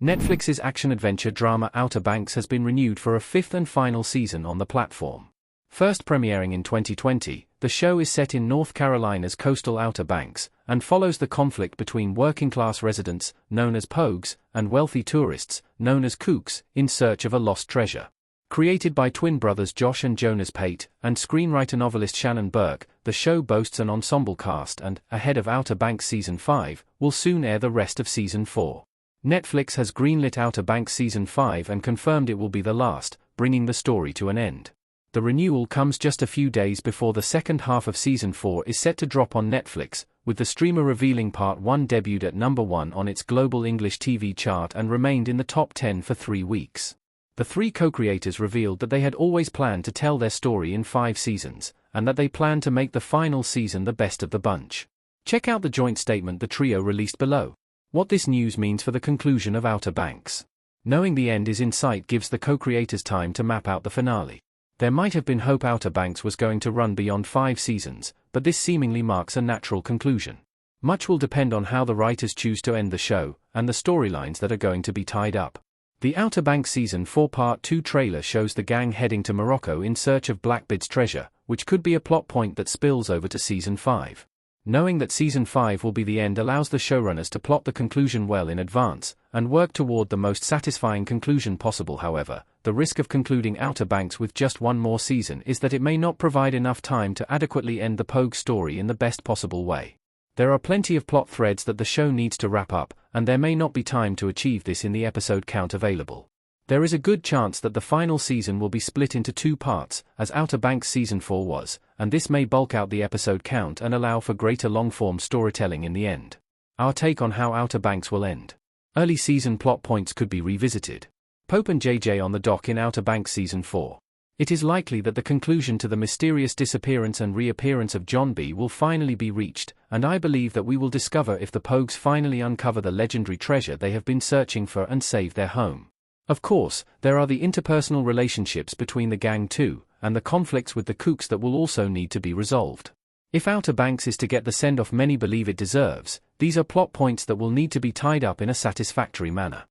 Netflix's action-adventure drama Outer Banks has been renewed for a fifth and final season on the platform. First premiering in 2020, the show is set in North Carolina's coastal Outer Banks, and follows the conflict between working-class residents, known as Pogues, and wealthy tourists, known as Kooks, in search of a lost treasure. Created by twin brothers Josh and Jonas Pate, and screenwriter-novelist Shannon Burke, the show boasts an ensemble cast and, ahead of Outer Banks Season 5, will soon air the rest of Season 4. Netflix has greenlit Outer Banks Season 5 and confirmed it will be the last, bringing the story to an end. The renewal comes just a few days before the second half of Season 4 is set to drop on Netflix, with the streamer revealing Part 1 debuted at number 1 on its global English TV chart and remained in the top 10 for 3 weeks. The three co-creators revealed that they had always planned to tell their story in 5 seasons, and that they planned to make the final season the best of the bunch. Check out the joint statement the trio released below. What this news means for the conclusion of Outer Banks. Knowing the end is in sight gives the co-creators time to map out the finale. There might have been hope Outer Banks was going to run beyond 5 seasons, but this seemingly marks a natural conclusion. Much will depend on how the writers choose to end the show, and the storylines that are going to be tied up. The Outer Banks Season 4 Part 2 trailer shows the gang heading to Morocco in search of Blackbeard's treasure, which could be a plot point that spills over to Season 5. Knowing that Season 5 will be the end allows the showrunners to plot the conclusion well in advance, and work toward the most satisfying conclusion possible. However, the risk of concluding Outer Banks with just one more season is that it may not provide enough time to adequately end the Pogue story in the best possible way. There are plenty of plot threads that the show needs to wrap up, and there may not be time to achieve this in the episode count available. There is a good chance that the final season will be split into 2 parts, as Outer Banks Season 4 was, and this may bulk out the episode count and allow for greater long-form storytelling in the end. Our take on how Outer Banks will end. Early season plot points could be revisited. Pope and JJ on the dock in Outer Banks Season 4. It is likely that the conclusion to the mysterious disappearance and reappearance of John B. will finally be reached, and I believe that we will discover if the Pogues finally uncover the legendary treasure they have been searching for and save their home. Of course, there are the interpersonal relationships between the gang too, and the conflicts with the Kooks that will also need to be resolved. If Outer Banks is to get the send-off many believe it deserves, these are plot points that will need to be tied up in a satisfactory manner.